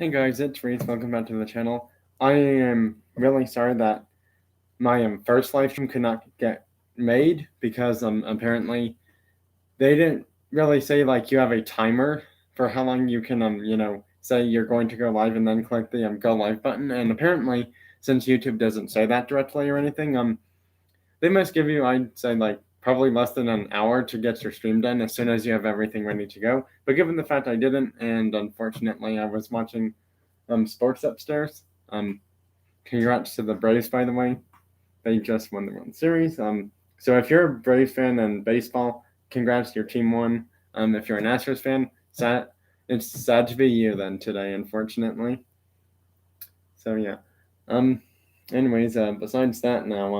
Hey guys, it's Reese. Welcome back to the channel. I am really sorry that my first live stream could not get made because apparently they didn't really say like you have a timer for how long you can say you're going to go live and then click the go live button. And apparently, since YouTube doesn't say that directly or anything, they must give you, I'd say, like probably less than an hour to get your stream done as soon as you have everything ready to go. But given the fact I didn't, and unfortunately I was watching sports upstairs. Congrats to the Braves, by the way. They just won the World Series. So if you're a Braves fan and baseball, congrats, your team won. If you're an Astros fan, it's sad to be you then today, unfortunately. So yeah. Anyways, besides that now,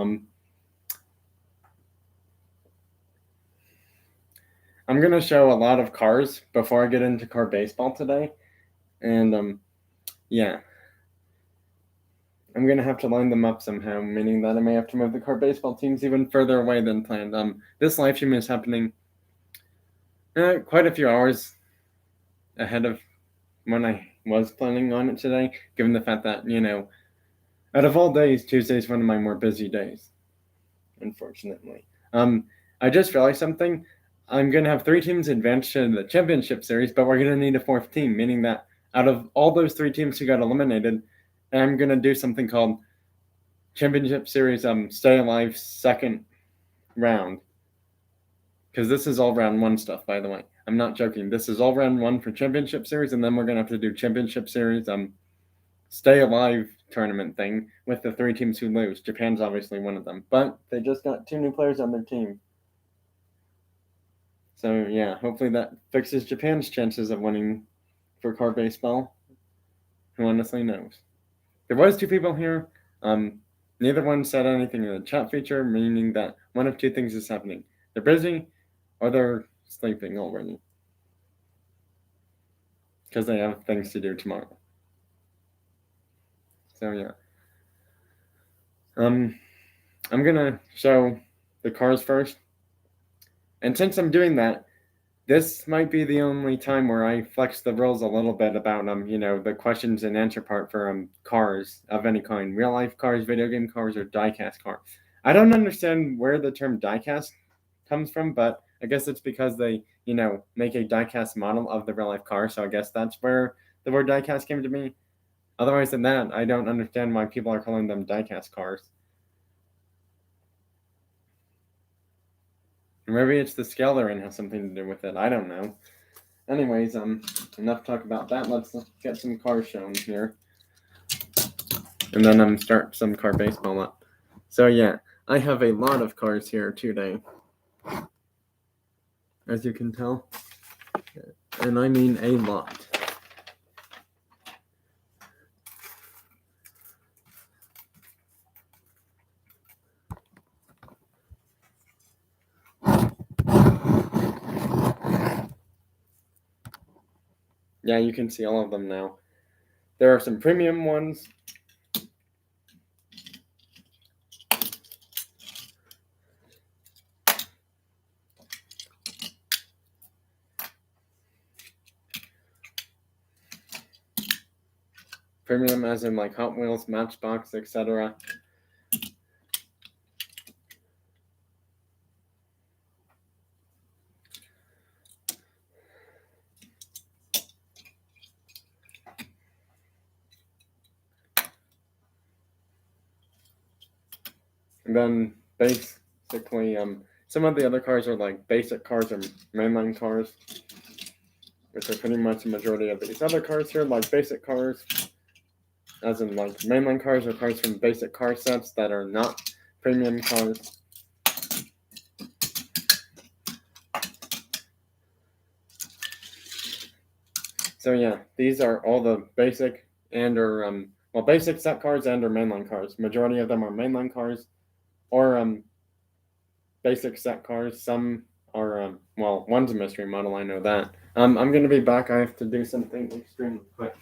I'm gonna show a lot of cars before I get into car baseball today, and yeah. I'm gonna have to line them up somehow, meaning that I may have to move the car baseball teams even further away than planned. This live stream is happening quite a few hours ahead of when I was planning on it today, given the fact that, out of all days, Tuesday is one of my more busy days, unfortunately. I just realized something. I'm gonna have 3 teams advance to the championship series, but we're gonna need a 4th team, meaning that out of all those 3 teams who got eliminated, I'm gonna do something called Championship Series Stay Alive second round. Because this is all round 1 stuff, by the way. I'm not joking. This is all round 1 for Championship Series, and then we're going to have to do Championship Series Stay Alive tournament thing with the 3 teams who lose. Japan's obviously one of them. But they just got 2 new players on their team. So yeah, hopefully that fixes Japan's chances of winning for car baseball. Who honestly knows? There was 2 people here. Neither one said anything in the chat feature, meaning that one of 2 things is happening. They're busy, or they're sleeping already. Because they have things to do tomorrow. So yeah. I'm gonna show the cars first. And since I'm doing that, this might be the only time where I flex the rules a little bit about the questions and answer part for cars of any kind, real life cars, video game cars, or diecast cars. I don't understand where the term diecast comes from, but I guess it's because they make a diecast model of the real life car. So I guess that's where the word diecast came to me. Otherwise than that, I don't understand why people are calling them diecast cars. Maybe it's the scale they're in has something to do with it. I don't know. Anyways, enough talk about that. Let's get some cars shown here. And then start some car baseball up. So yeah, I have a lot of cars here today. As you can tell. And I mean a lot. Yeah, you can see all of them now. There are some premium ones. Premium as in like Hot Wheels, Matchbox, etc. And then basically, some of the other cars are like basic cars or mainline cars, which are pretty much the majority of these other cars here, like basic cars, as in like mainline cars or cars from basic car sets that are not premium cars. So yeah, these are all the basic and or basic set cars and or mainline cars. Majority of them are mainline cars or basic set cars. Some are one's a mystery model, I know that. I'm gonna be back. I have to do something extremely quick.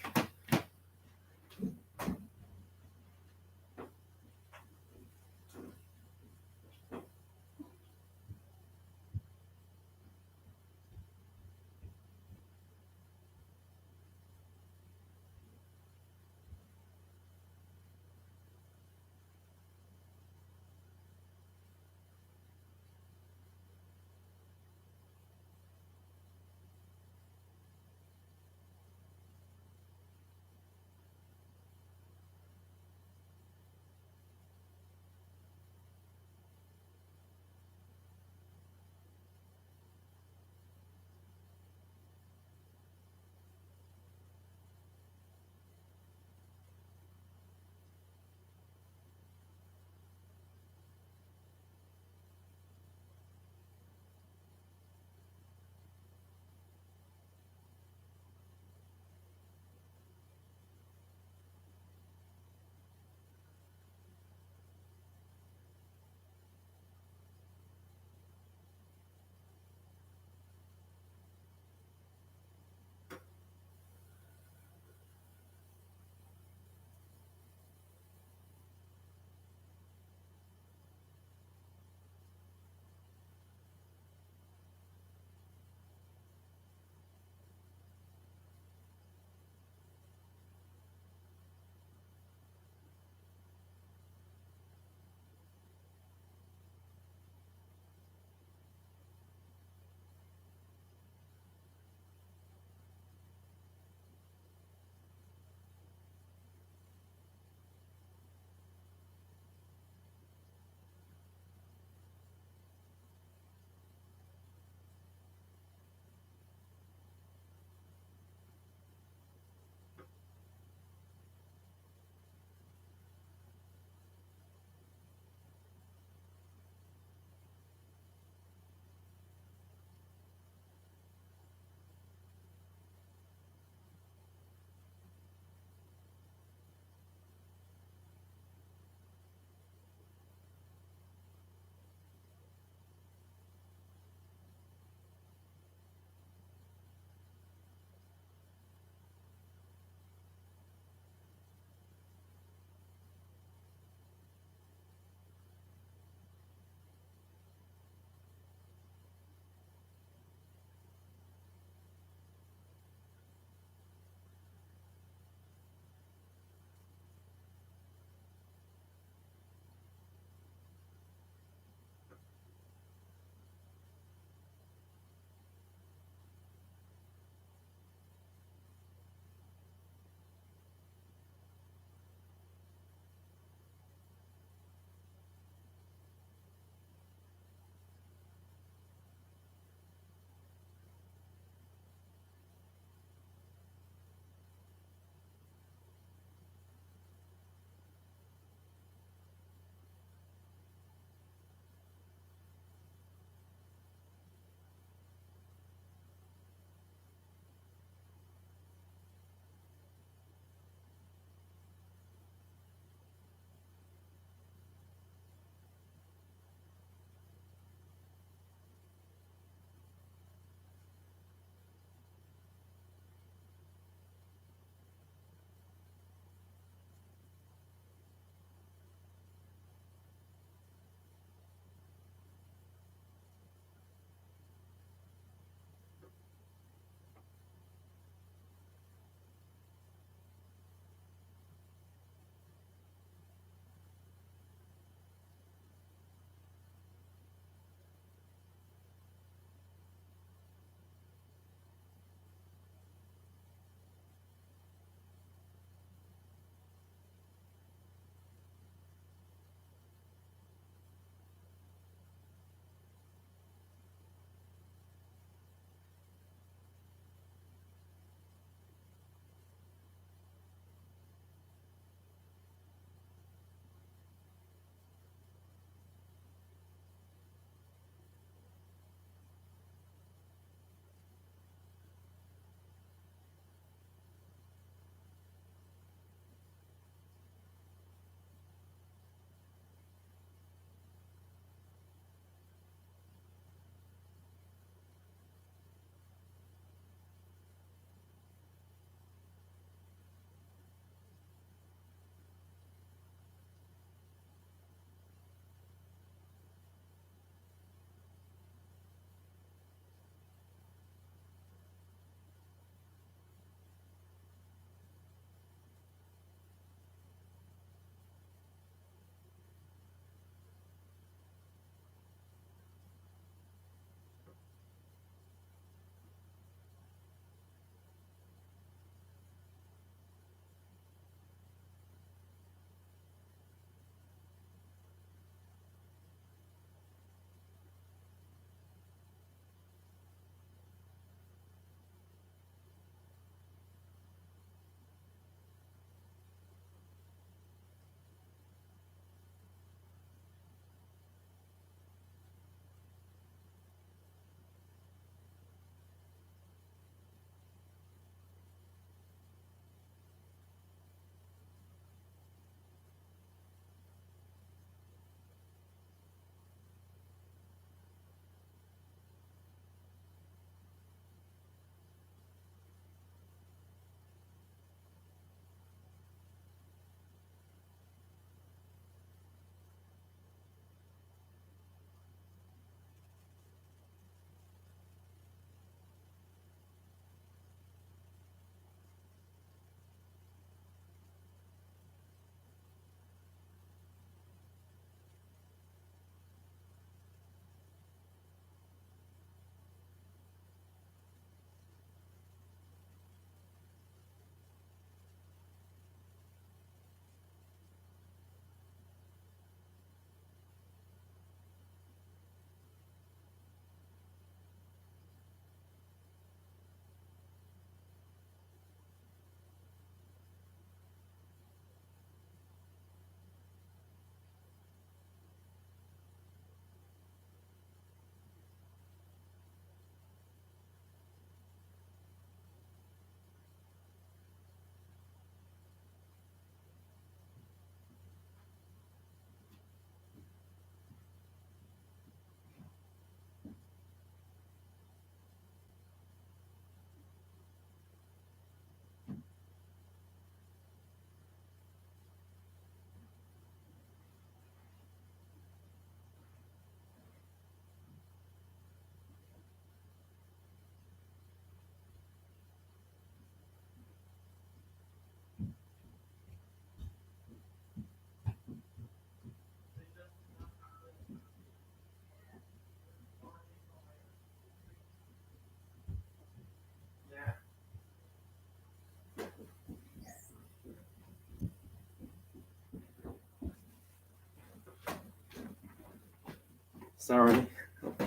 Sorry about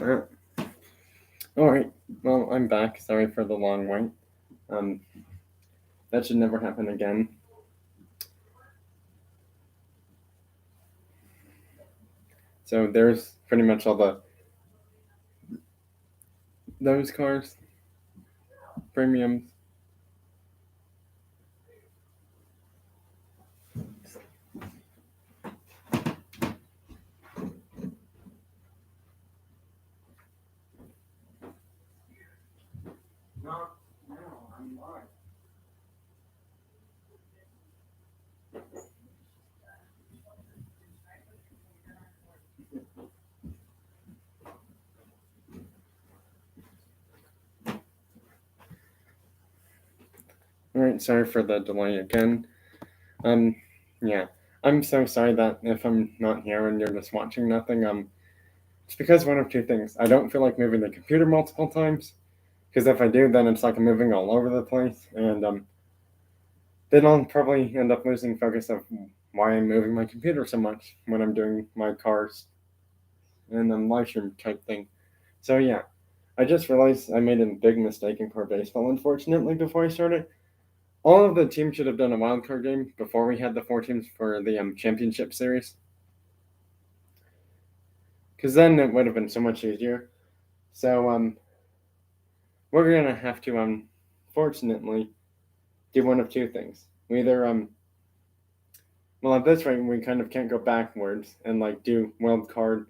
that. Alright, well, I'm back. Sorry for the long wait. That should never happen again. So there's pretty much all those cars, premiums. No, I'm live. Alright, sorry for the delay again. Yeah, I'm so sorry that if I'm not here and you're just watching nothing, it's because one of two things. I don't feel like moving the computer multiple times, because if I do, then it's like I'm moving all over the place, and then I'll probably end up losing focus of why I'm moving my computer so much when I'm doing my cars and live stream type thing. So yeah, I just realized I made a big mistake in car baseball, unfortunately, before I started. All of the teams should have done a wild card game before we had the 4 teams for the championship series, because then it would have been so much easier. So we're gonna have to unfortunately do one of two things. We either well, at this rate we kind of can't go backwards and like do wild card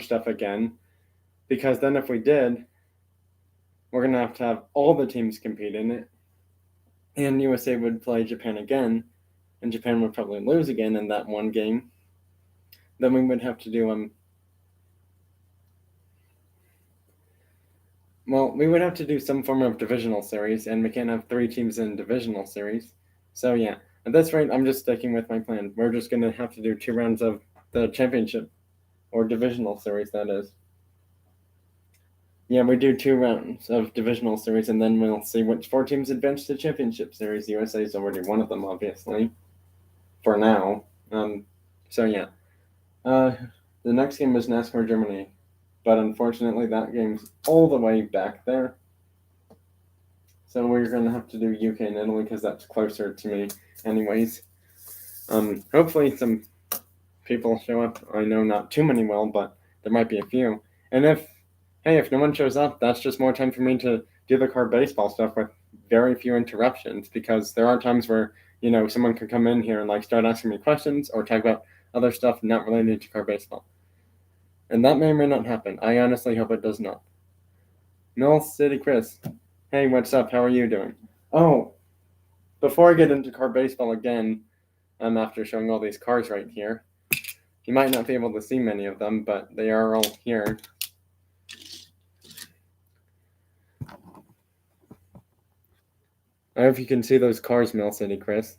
stuff again, because then if we did, we're gonna have to have all the teams compete in it, and USA would play Japan again, and Japan would probably lose again in that one game. Then we would have to do well, we would have to do some form of divisional series, and we can't have 3 teams in divisional series. So yeah, at this rate, I'm just sticking with my plan. We're just gonna have to do 2 rounds of the championship or divisional series, that is. Yeah, we do 2 rounds of divisional series, and then we'll see which 4 teams advance to championship series. USA is already one of them, obviously, for now. So yeah, the next game is NASCAR Germany, but unfortunately that game's all the way back there. So we're gonna have to do UK and Italy because that's closer to me, anyways. Hopefully some people show up. I know not too many will, but there might be a few. And if no one shows up, that's just more time for me to do the car baseball stuff with very few interruptions, because there are times where, someone could come in here and like start asking me questions or talk about other stuff not related to car baseball. And that may or may not happen. I honestly hope it does not. Null City Chris. Hey, what's up? How are you doing? Oh, before I get into car baseball again, after showing all these cars right here, you might not be able to see many of them, but they are all here. I hope you can see those cars, Mill City, Chris.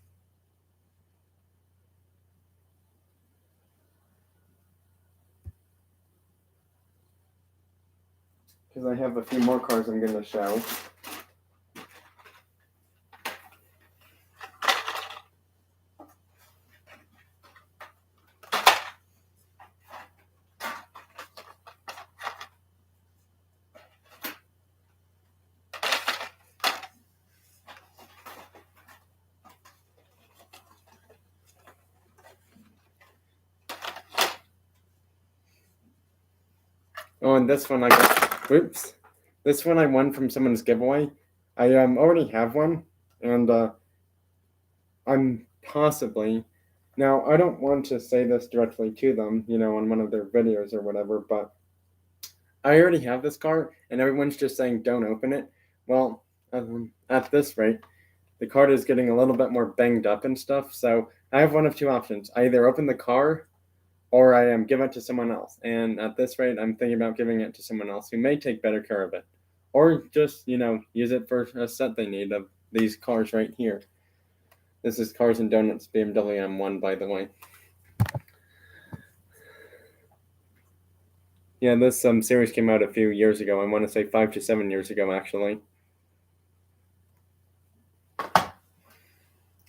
Because I have a few more cars I'm going to show. Oh, and this one I got. Whoops. This one I won from someone's giveaway. I already have one, and I'm possibly. Now, I don't want to say this directly to them, on one of their videos or whatever, but I already have this car, and everyone's just saying don't open it. Well, at this rate, the card is getting a little bit more banged up and stuff, so I have one of two options. I either open the car, or I give it to someone else. And at this rate, I'm thinking about giving it to someone else who may take better care of it, or just use it for a set they need of these cars right here. This is Cars and Donuts BMW M1, by the way. Yeah, this series came out a few years ago. I want to say 5 to 7 years ago, actually.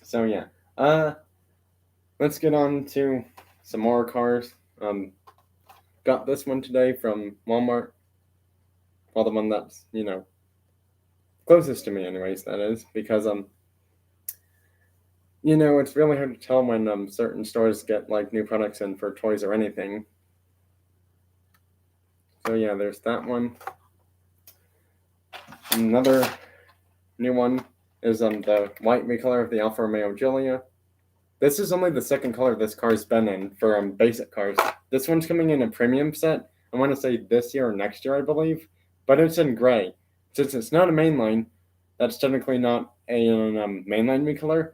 So yeah, let's get on to some more cars. got this one today from Walmart. Well, the one that's, closest to me anyways, that is, because it's really hard to tell when certain stores get like new products in for toys or anything. So yeah, there's that one. Another new one is the white recolor of the Alfa Romeo Giulia. This is only the second color this car's been in for basic cars. This one's coming in a premium set. I want to say this year or next year, I believe, but it's in gray. Since it's not a mainline, that's technically not a mainline recolor,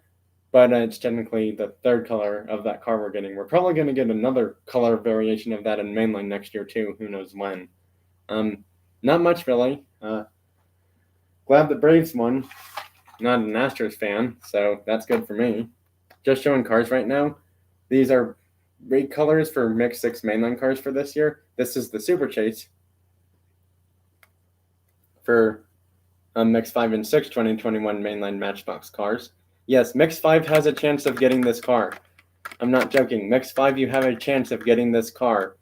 but it's technically the third color of that car we're getting. We're probably going to get another color variation of that in mainline next year too. Who knows when? Not much really. Glad the Braves won. Not an Astros fan, so that's good for me. Just showing cars right now. These are red colors for Mix 6 mainline cars for this year. This is the Super Chase for Mix 5 and 6 2021 mainline Matchbox cars. Yes, Mix 5 has a chance of getting this car. I'm not joking. Mix 5, you have a chance of getting this car.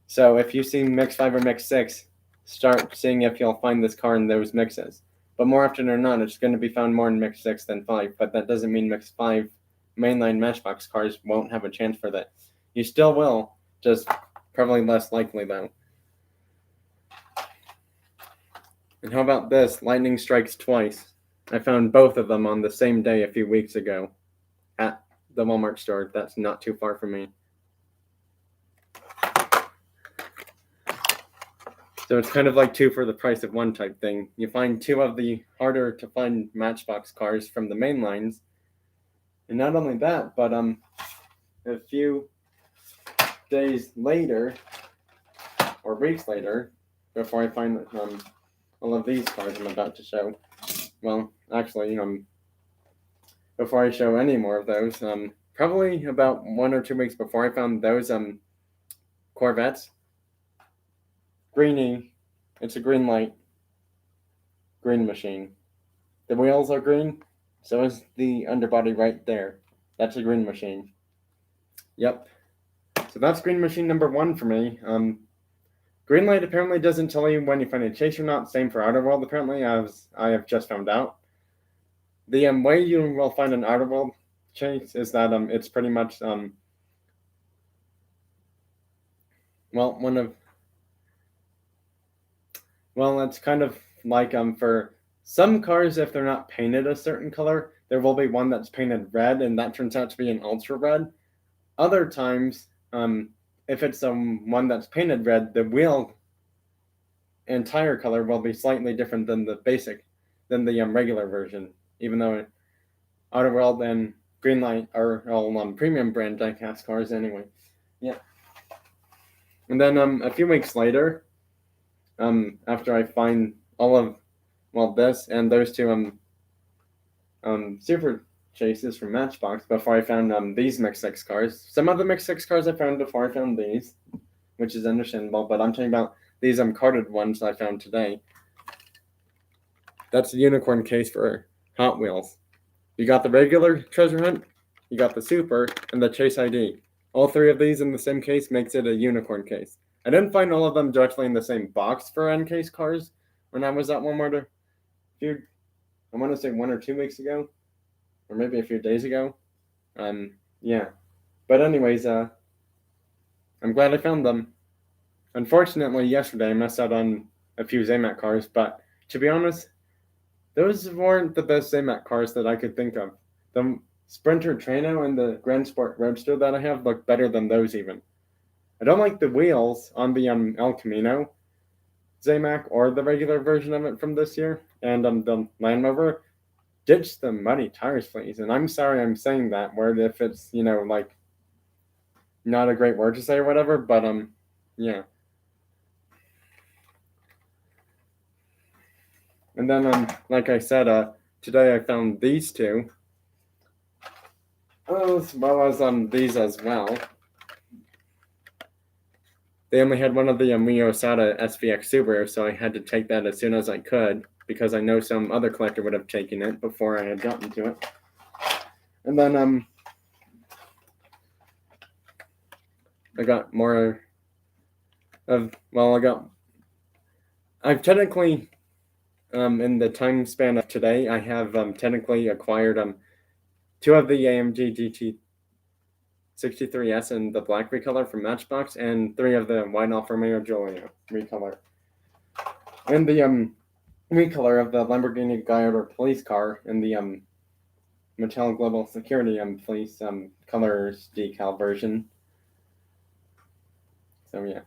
So if you see Mix 5 or Mix 6, start seeing if you'll find this car in those mixes. But more often than not, it's going to be found more in Mix 6 than 5. But that doesn't mean Mix 5 mainline Matchbox cars won't have a chance for that. You still will, just probably less likely though. And how about this? Lightning strikes twice. I found both of them on the same day a few weeks ago at the Walmart store. That's not too far from me. So it's kind of like two for the price of one type thing. You find two of the harder to find Matchbox cars from the main lines. And not only that, but a few days later, or weeks later, before I find all of these cars I'm about to show. Well, actually, before I show any more of those, probably about 1 or 2 weeks before I found those Corvettes. Greeny, it's a green light, green machine. The wheels are green, so is the underbody right there. That's a green machine. Yep. So that's green machine number 1 for me. Green light apparently doesn't tell you when you find a chase or not. Same for Outer World, apparently, as I have just found out. The way you will find an Outer World chase is that it's pretty much it's kind of like for some cars, if they're not painted a certain color, there will be one that's painted red, and that turns out to be an ultra red. Other times, if it's one that's painted red, the wheel and tire color will be slightly different than the regular version, even though Outer World and Greenlight are all premium brand diecast cars anyway. Yeah. And then a few weeks later, after I find all of this and those two Super Chases from Matchbox, before I found these Mix 6 cars. Some of the Mix 6 cars I found before I found these, which is understandable, but I'm talking about these carded ones I found today. That's the unicorn case for Hot Wheels. You got the regular treasure hunt, you got the Super, and the Chase ID. All 3 of these in the same case makes it a unicorn case. I didn't find all of them directly in the same box for N-case cars when I was at Walmart I want to say 1 or 2 weeks ago, or maybe a few days ago. Yeah. But anyways, I'm glad I found them. Unfortunately, yesterday I missed out on a few Zamac cars, but to be honest, those weren't the best Zamac cars that I could think of. The Sprinter Trano and the Grand Sport Roadster that I have look better than those even. I don't like the wheels on the El Camino Zamac or the regular version of it from this year, and the Land Rover. Ditch the muddy tires, please. And I'm sorry I'm saying that word if it's, like not a great word to say or whatever, but yeah. And then like I said, today I found these two. As well as these as well. They only had one of the Mio Sada SVX Subaru, so I had to take that as soon as I could, because I know some other collector would have taken it before I had gotten to it. And then I got more I've technically, in the time span of today, I have technically acquired two of the AMG GT63S in the black recolor from Matchbox, and three of the White Alfa Romeo Giulia recolor. And the recolor of the Lamborghini Gallardo police car in the Mattel Global Security police colors decal version. So yeah.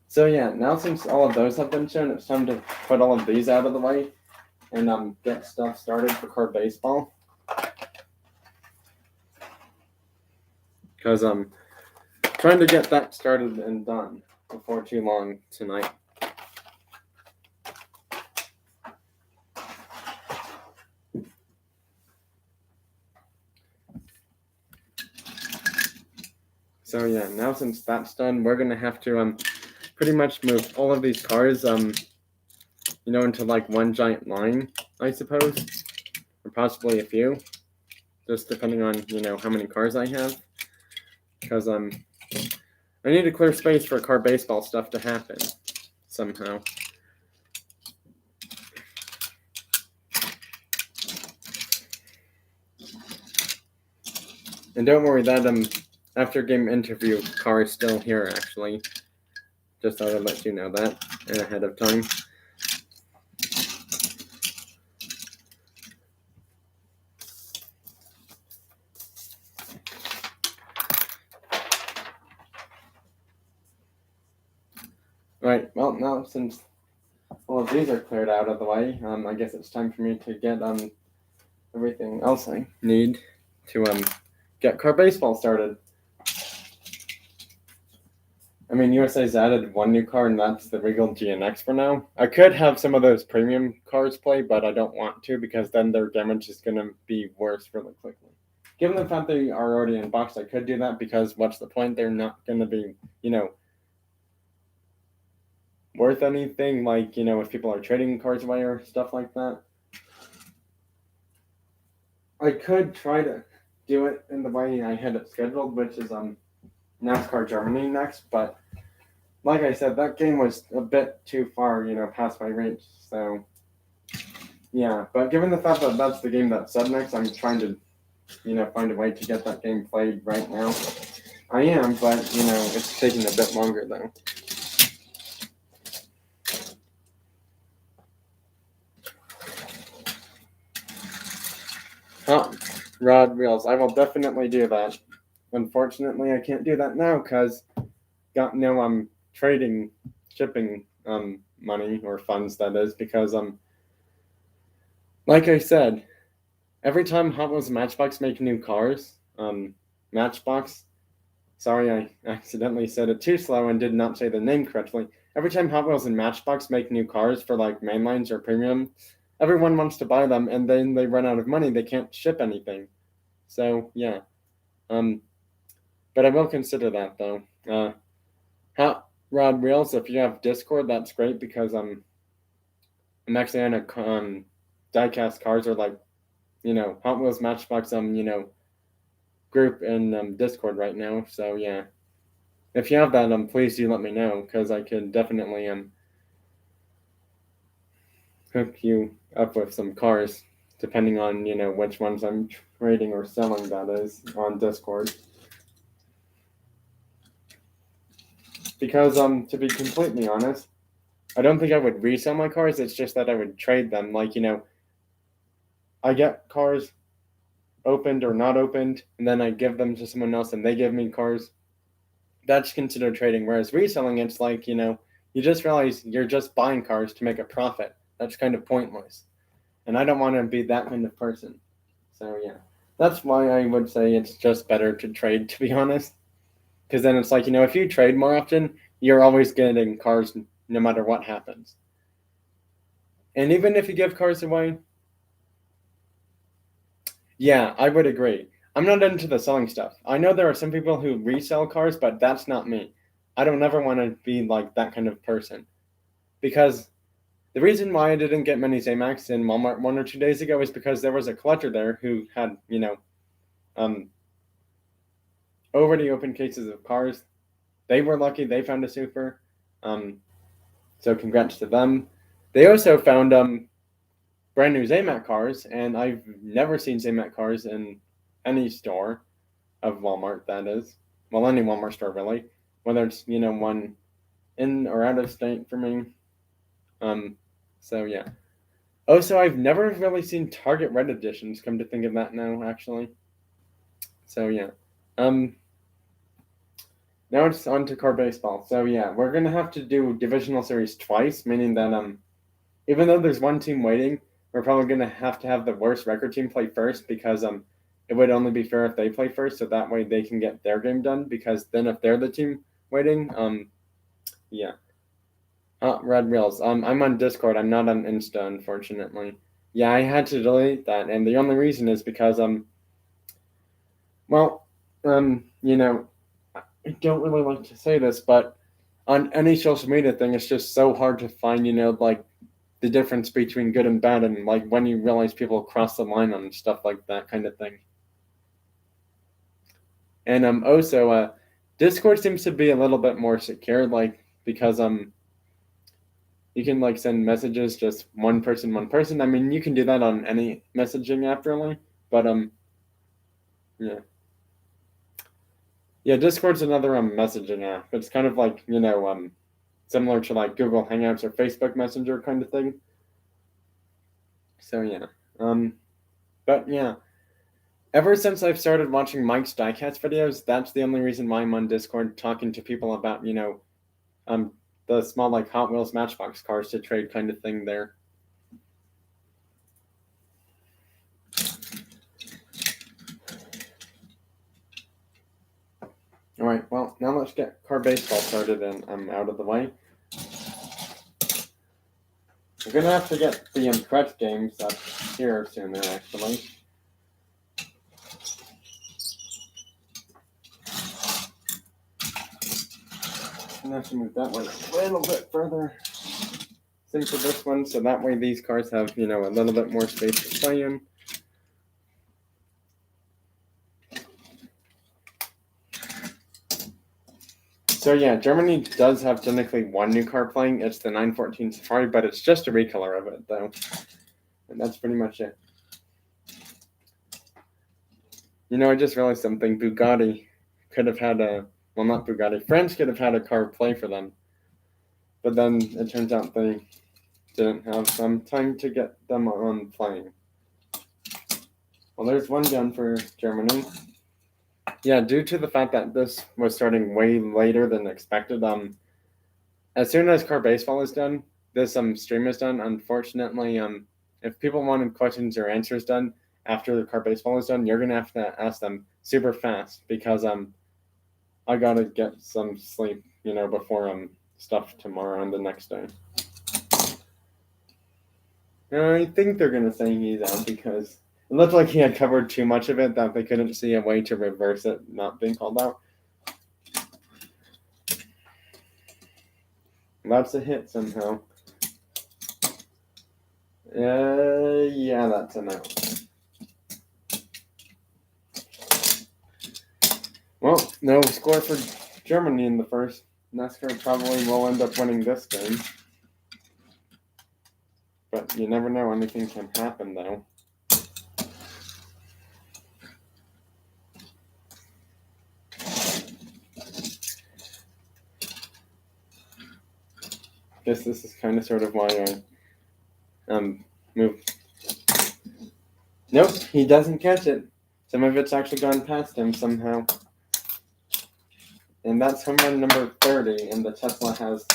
So yeah, now since all of those have been shown, it's time to put all of these out of the way and get stuff started for card baseball. Because I'm trying to get that started and done before too long tonight. So yeah, now since that's done, we're gonna have to pretty much move all of these cars into like one giant line, I suppose, or possibly a few, just depending on how many cars I have, because I need to clear space for car baseball stuff to happen somehow. And don't worry, that after game interview car is still here actually. Just thought I'd let you know that ahead of time. Right, well, now since all of these are cleared out of the way, I guess it's time for me to get everything else I need to get car baseball started. I mean, USA's added one new car, and that's the Regal GNX for now. I could have some of those premium cars play, but I don't want to because then their damage is going to be worse really quickly. Given the fact they are already in box, I could do that because what's the point? They're not going to be, worth anything, like, if people are trading cars away or stuff like that. I could try to do it in the way I had it scheduled, which is NASCAR Germany next, but like I said, that game was a bit too far, past my reach, so yeah. But given the fact that that's the game that's up next, I'm trying to, find a way to get that game played right now. I am, but, it's taking a bit longer, though. Hot rod wheels. I will definitely do that. Unfortunately, I can't do that now because got no trading shipping money or funds, that is, because like I said, every time Hot Wheels and Matchbox make new cars, Matchbox, sorry, I accidentally said it too slow and did not say the name correctly. Every time Hot Wheels and Matchbox make new cars for like mainlines or premium, everyone wants to buy them, and then they run out of money. They can't ship anything. So yeah, but I will consider that though. Hot Rod Wheels, if you have Discord, that's great because I'm actually on a diecast cars or like Hot Wheels Matchbox group in Discord right now. So yeah, if you have that, please do let me know because I could definitely hook you up with some cars, depending on which ones I'm trading or selling. That is on Discord. Because to be completely honest, I don't think I would resell my cars. It's just that I would trade them. Like I get cars opened or not opened, and then I give them to someone else, and they give me cars. That's considered trading. Whereas reselling, it's like you just realize you're just buying cars to make a profit. That's kind of pointless, and I don't want to be that kind of person. So yeah, that's why I would say it's just better to trade. To be honest. Because then it's like, if you trade more often, you're always getting cars no matter what happens. And even if you give cars away, yeah, I would agree. I'm not into the selling stuff. I know there are some people who resell cars, but that's not me. I don't ever want to be like that kind of person. Because the reason why I didn't get many Zamax in Walmart 1 or 2 days ago is because there was a collector there who had, already opened cases of cars they were lucky they found a super. So congrats to them. They also found brand new Zaymat cars, and I've never seen Zaymat cars in any store of Walmart. That is, well, any Walmart store really, whether it's one in or out of state for me. So yeah. Also, I've never really seen Target Red editions. Come to think of that now, actually. So yeah. Now it's on to car baseball. So yeah, we're gonna have to do divisional series twice, meaning that even though there's one team waiting, we're probably gonna have to have the worst record team play first because it would only be fair if they play first, so that way they can get their game done. Because then if they're the team waiting, yeah. Red Reels. I'm on Discord. I'm not on Insta, unfortunately. Yeah, I had to delete that, and the only reason is because well, I don't really like to say this, but on any social media thing, it's just so hard to find, like the difference between good and bad, and like when you realize people cross the line on stuff like that kind of thing. And also, Discord seems to be a little bit more secure, like because you can like send messages just one person. I mean, you can do that on any messaging app really, but yeah. Yeah, Discord's another messaging app. It's kind of like, similar to like Google Hangouts or Facebook Messenger kind of thing. So yeah. But yeah. Ever since I've started watching Mike's Diecast videos, that's the only reason why I'm on Discord talking to people about, the small like Hot Wheels Matchbox cars to trade kind of thing there. All right, well, now let's get car baseball started and I'm out of the way. We're going to have to get the correct games up here sooner, actually. I'm going to have to move that one a little bit further into this one, so that way these cars have, a little bit more space to play in. So yeah, Germany does have technically one new car playing. It's the 914 Safari, but it's just a recolor of it, though. And that's pretty much it. I just realized something. Bugatti could have had not Bugatti. France could have had a car play for them. But then it turns out they didn't have some time to get them on playing. Well, there's one gun for Germany. Yeah, due to the fact that this was starting way later than expected, as soon as car baseball is done, this stream is done. Unfortunately, if people wanted questions or answers done after the car baseball is done, you're gonna have to ask them super fast because I gotta get some sleep, before stuff tomorrow and the next day. I think they're gonna say he's out because it looked like he had covered too much of it that they couldn't see a way to reverse it not being called out. That's a hit somehow. Yeah, that's a no. Well, no score for Germany in the first. NASCAR probably will end up winning this game. But you never know, anything can happen though. Guess this is kind of sort of why I move. Nope, he doesn't catch it. Some of it's actually gone past him somehow. And that's home run number 30, and the Tesla has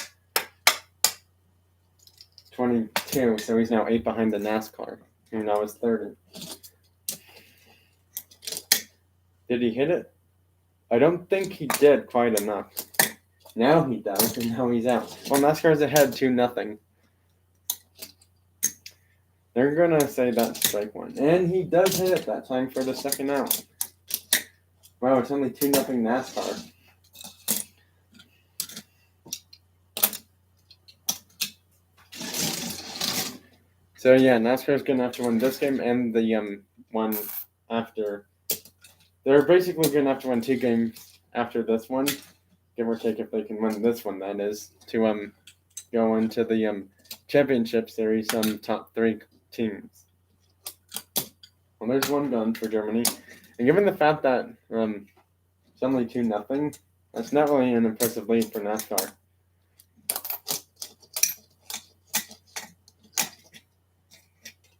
22, so he's now 8 behind the NASCAR, who now is 30. Did he hit it? I don't think he did quite enough. Now he does, and now he's out. Well, NASCAR's ahead 2-0. They're gonna say that's strike one. And he does hit it that time for the second out. Wow, it's only 2-0 NASCAR. So yeah, NASCAR's gonna have to win this game and the one after. They're basically gonna have to win 2 games after this one, give or take if they can win this one, that is, to go into the championship series, top 3 teams. Well, there's one done for Germany, and given the fact that it's only 2-0, that's not really an impressive lead for NASCAR.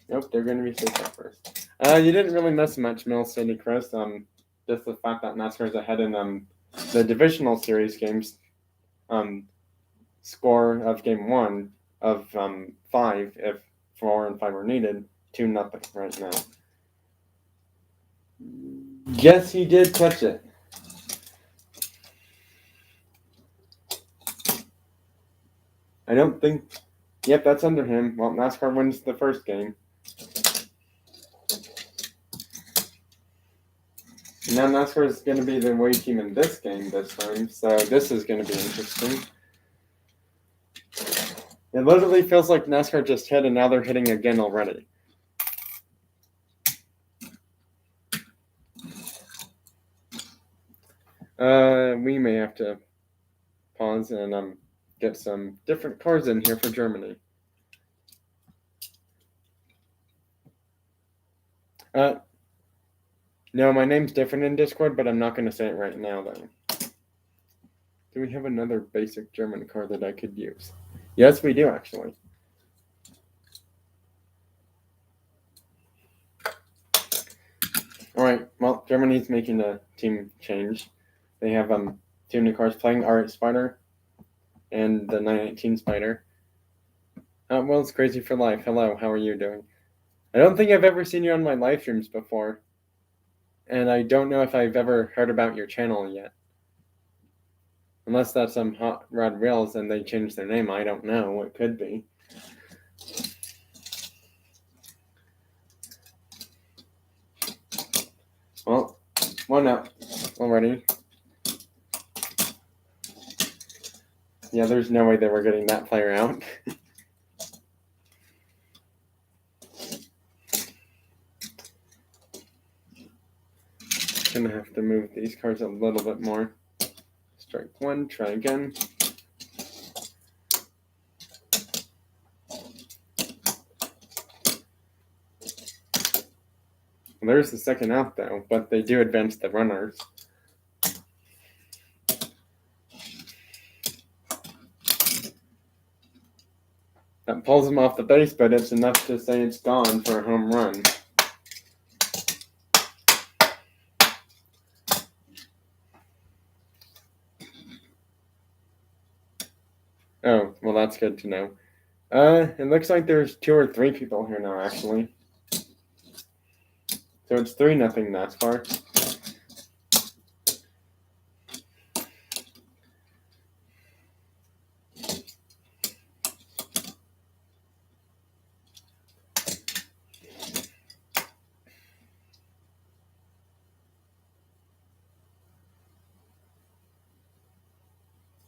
Nope, they're going to be safe at first. You didn't really miss much, Mill City, Chris. Just the fact that NASCAR's ahead in the divisional series games. Score of game 1 of 5, if 4 and 5 are needed, 2-0 right now. Yes, he did touch it. I don't think. Yep, that's under him. Well, NASCAR wins the first game. And now NASCAR is going to be the away team in this game this time, so this is going to be interesting. It literally feels like NASCAR just hit and now they're hitting again already. We may have to pause and get some different cars in here for Germany. No, my name's different in Discord, but I'm not going to say it right now, though. Do we have another basic German car that I could use? Yes, we do, actually. All right, well, Germany's making a team change. They have 2 new cars playing, R8 Spider and the 918 Spider. Well, it's Crazy for Life. Hello, how are you doing? I don't think I've ever seen you on my live streams before. And I don't know if I've ever heard about your channel yet. Unless that's some Hot Rod Reels and they changed their name. I don't know. It could be. Well, 1 up already. Yeah, there's no way they were getting that player out. Gonna have to move these cars a little bit more. Strike 1, try again. Well, there's the second out though, but they do advance the runners. That pulls him off the base, but it's enough to say it's gone for a home run. Oh, well, that's good to know. It looks like there's 2 or 3 people here now, actually. So it's 3-0 NASCAR.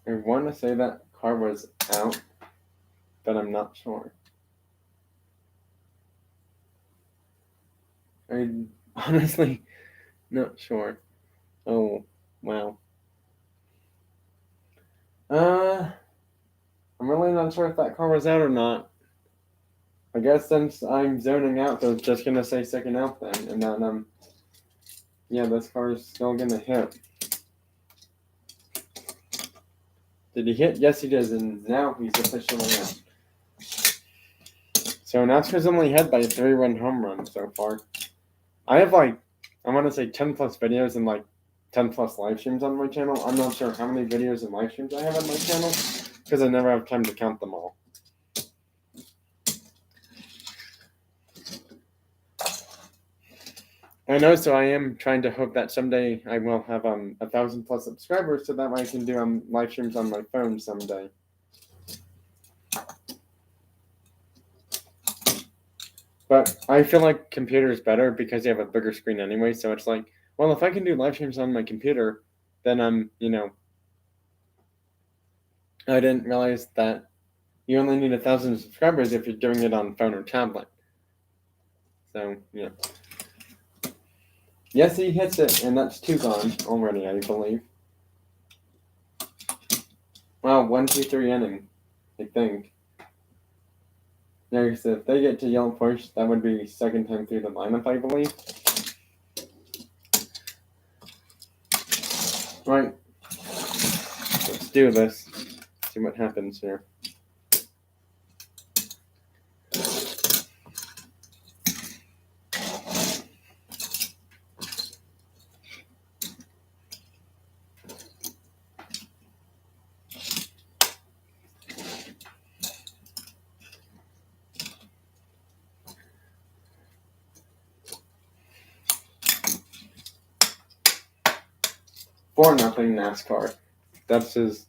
I want to say that car was out, but I'm not sure. I'm honestly not sure. Oh, wow. I'm really not sure if that car was out or not. I guess since I'm zoning out, so it's just gonna say second out then, and then yeah, this car is still gonna hit. Did he hit? Yes, he does, and now he's officially out. So NASCAR's only ahead by a 3-run home run so far. I have I want to say 10 plus videos and 10 plus live streams on my channel. I'm not sure how many videos and live streams I have on my channel because I never have time to count them all. I know, so I am trying to hope that someday I will have 1,000 plus subscribers so that I can do live streams on my phone someday. But I feel like computer is better because you have a bigger screen anyway. So it's like, well, if I can do live streams on my computer, then I didn't realize that you only need 1,000 subscribers if you're doing it on phone or tablet. So yeah. Yes, he hits it, and that's 2 gone already, I believe. Well, 1, 2, 3 inning, I think. Yeah, so if they get to yellow push, that would be second time through the lineup, I believe. Right. Let's do this. See what happens here. Four nothing NASCAR. That's his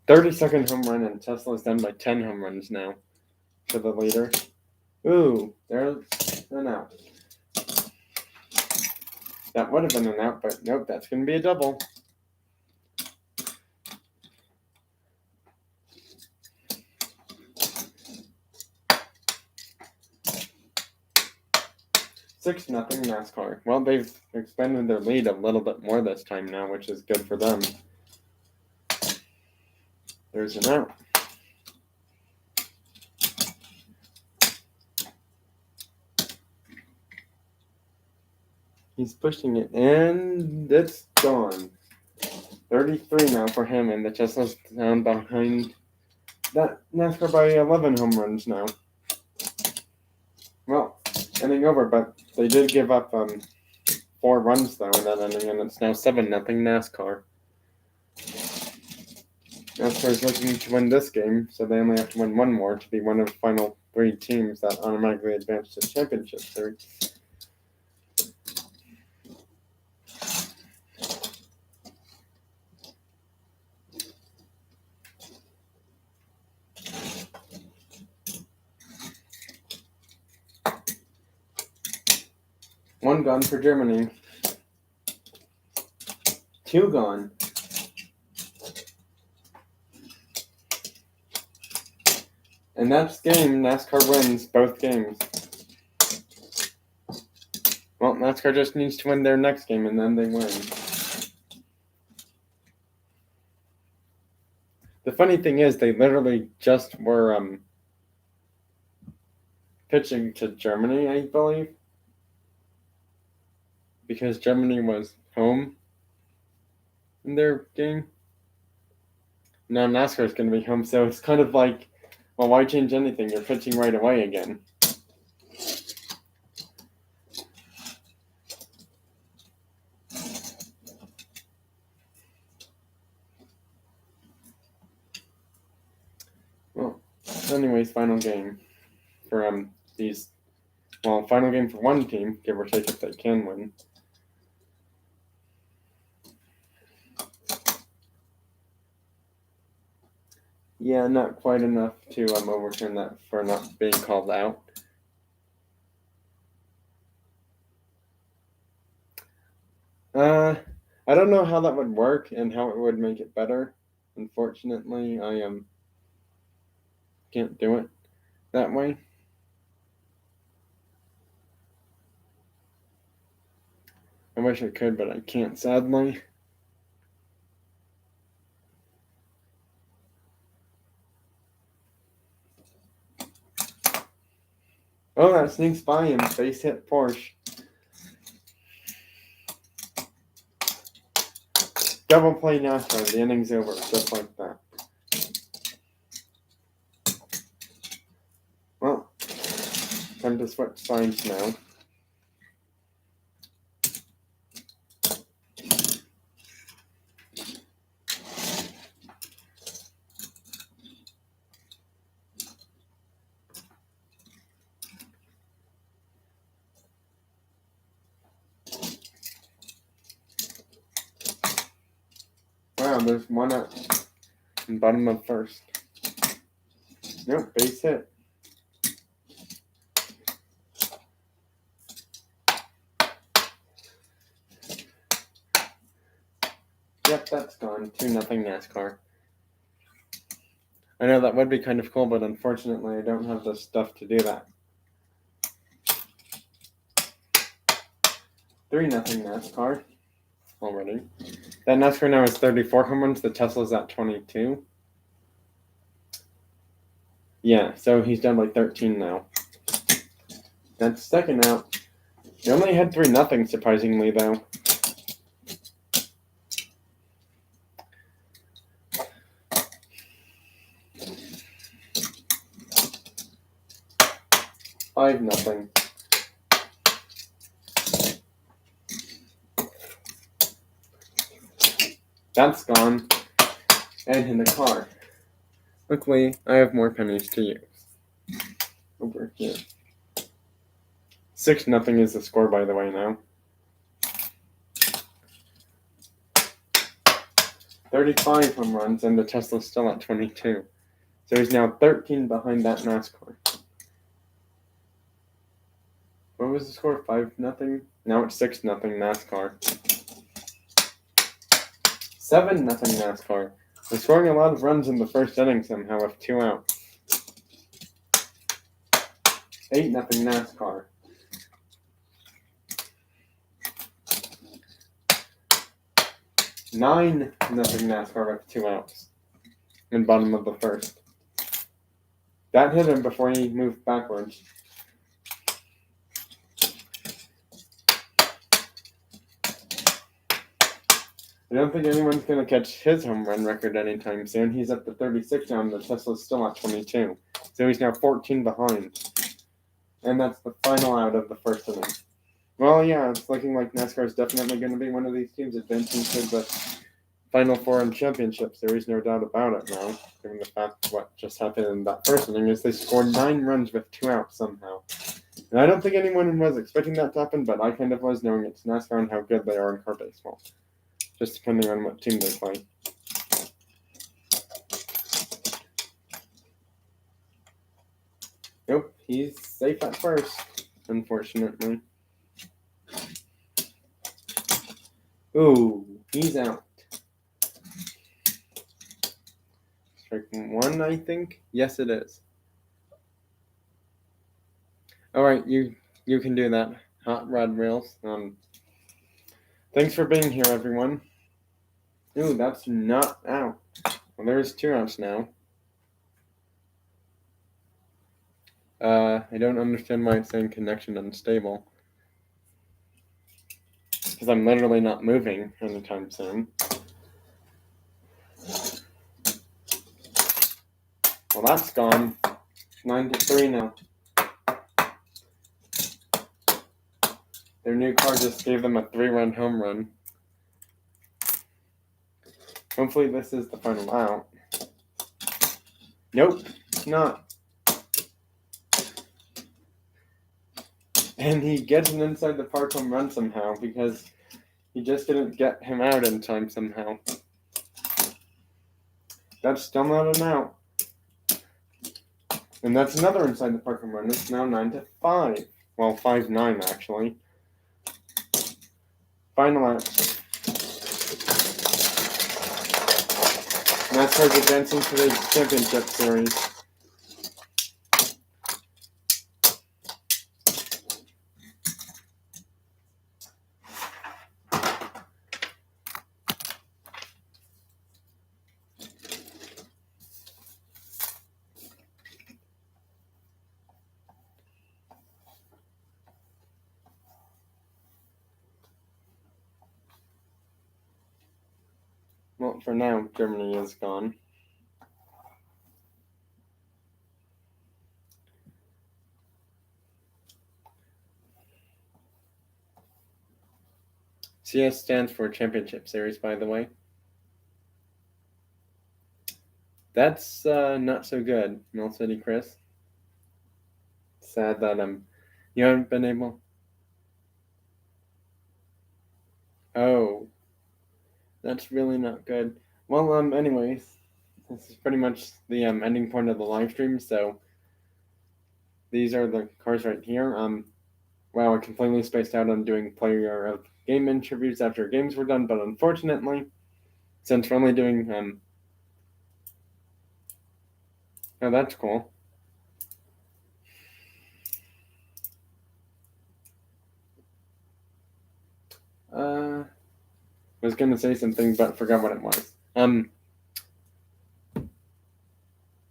32nd home run, and Tesla's done by 10 home runs now to the leader. Ooh, there's an out. That would have been an out, but nope, that's going to be a double. Six nothing NASCAR. Well, they've expanded their lead a little bit more this time now, which is good for them. There's an out. He's pushing it, and it's gone. 33 now for him, and the Tesla's down behind that NASCAR by 11 home runs now. Well, inning over, but they did give up 4 runs though in that inning, and it's now 7-0 NASCAR. NASCAR is looking to win this game, so they only have to win one more to be one of the final 3 teams that automatically advance to the championship series. One gone for Germany. 2 gone. And that's game. NASCAR wins both games. Well, NASCAR just needs to win their next game, and then they win. The funny thing is, they literally just were pitching to Germany, I believe, because Germany was home in their game. Now NASCAR is going to be home, so it's kind of like, well, why change anything? You're pitching right away again. Well, anyways, final game for final game for one team, give or take if they can win. Yeah, not quite enough to overturn that for not being called out. I don't know how that would work and how it would make it better. Unfortunately, I can't do it that way. I wish I could, but I can't, sadly. Oh, that sneaks by him. Base hit Porsche. Double play NASCAR. The inning's over, just like that. Well, time to switch sides now. Wow, there's one out in bottom of first. Nope, base hit. Yep, that's gone. 2-0 NASCAR. I know that would be kind of cool, but unfortunately I don't have the stuff to do that. 3-0 NASCAR. already. That NASCAR now is 34 home runs. The Tesla's at 22. Yeah, so he's done like 13 now. That's second out. He only had 3-0, surprisingly, though. Five nothing. That's gone. And in the car. Luckily, I have more pennies to use. Over here. 6-0 is the score, by the way, now. 35 home runs, and the Tesla's still at 22. So he's now 13 behind that NASCAR. What was the score? 5-0? Now it's 6-0 NASCAR. 7-0 NASCAR. They're scoring a lot of runs in the first inning somehow with 2 outs. 8-0 NASCAR. 9-0 NASCAR with 2 outs. In bottom of the first. That hit him before he moved backwards. I don't think anyone's going to catch his home run record anytime soon. He's up to 36 now, and the Tesla's still at 22. So he's now 14 behind. And that's the final out of the first inning. Well, yeah, it's looking like NASCAR is definitely going to be one of these teams advancing to the Final Four and Championship Series, no doubt about it now, given the fact what just happened in that first inning is they scored 9 runs with 2 outs somehow. And I don't think anyone was expecting that to happen, but I kind of was, knowing it's NASCAR and how good they are in car baseball. Just depending on what team they play. Nope, he's safe at first, unfortunately. Ooh, he's out. Strike 1, I think? Yes, it is. Alright, you can do that, Hot Rod Rails. Thanks for being here, everyone. Ooh, that's not out. Well, there's 2 outs now. I don't understand why it's saying connection unstable. Because I'm literally not moving anytime soon. Well, that's gone. 9-3 now. Their new car just gave them a 3-run home run. Hopefully this is the final out. Nope, it's not. And he gets an inside the park home run somehow because he just didn't get him out in time somehow. That's still not an out. And that's another inside the park home run. It's now 9-5. Well, 5-9 actually. Final out. NASCAR's advancing to the championship series. Well, for now, Germany is gone. CS stands for Championship Series, by the way. That's not so good, Mill City Chris. Sad that you haven't been able. Oh, that's really not good. Well, anyways, this is pretty much the ending point of the live stream. So these are the cars right here. Wow, I completely spaced out on doing player of game interviews after games were done, but unfortunately, since we're only doing oh, that's cool. was gonna say something but forgot what it was.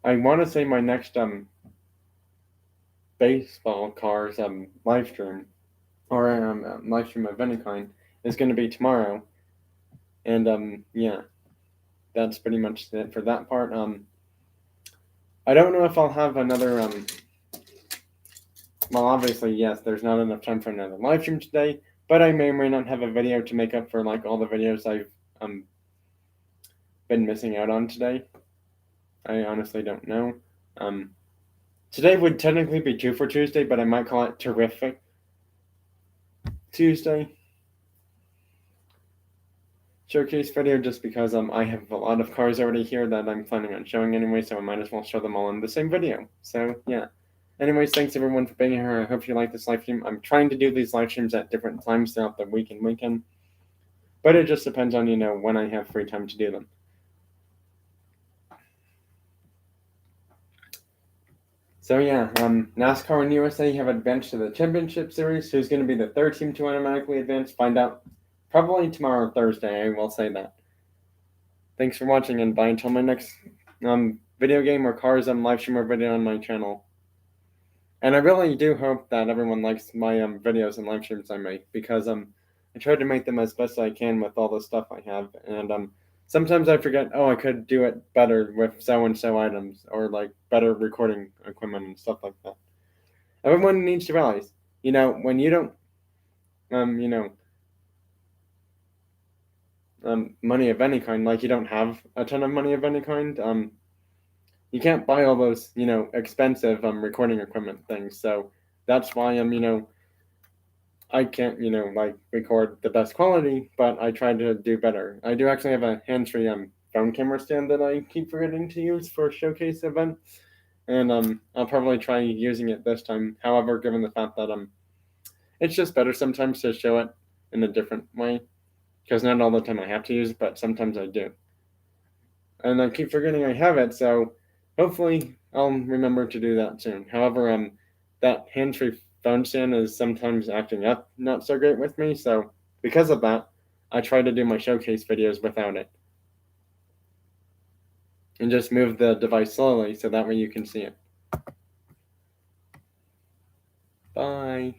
I want to say my next baseball cars live stream or live stream of any kind is gonna be tomorrow, and yeah, that's pretty much it for that part. I don't know if I'll have another well, obviously, yes, there's not enough time for another live stream today, but I may or may not have a video to make up for like all the videos I've been missing out on today. I honestly don't know. Today would technically be 2 for Tuesday, but I might call it Terrific Tuesday showcase video just because I have a lot of cars already here that I'm planning on showing anyway, so I might as well show them all in the same video. So yeah. Anyways, thanks everyone for being here. I hope you like this live stream. I'm trying to do these live streams at different times throughout the week and weekend, but it just depends on when I have free time to do them. So yeah, NASCAR and USA have advanced to the championship series. Who's going to be the third team to automatically advance? Find out probably tomorrow or Thursday. I will say that. Thanks for watching, and bye until my next video game or cars live stream or video on my channel. And I really do hope that everyone likes my videos and live streams I make, because I try to make them as best I can with all the stuff I have, and sometimes I forget, oh, I could do it better with so and so items, or like better recording equipment and stuff like that. Everyone needs to realize, when you don't money of any kind, like you don't have a ton of money of any kind, you can't buy all those, expensive recording equipment things. So that's why I can't, like record the best quality, but I try to do better. I do actually have a hands-free phone camera stand that I keep forgetting to use for showcase events, and I'll probably try using it this time. However, given the fact that it's just better sometimes to show it in a different way, because not all the time I have to use it, but sometimes I do. And I keep forgetting I have it, so hopefully I'll remember to do that soon. However, that hands-free phone stand is sometimes acting up not so great with me, so because of that, I try to do my showcase videos without it. And just move the device slowly so that way you can see it. Bye.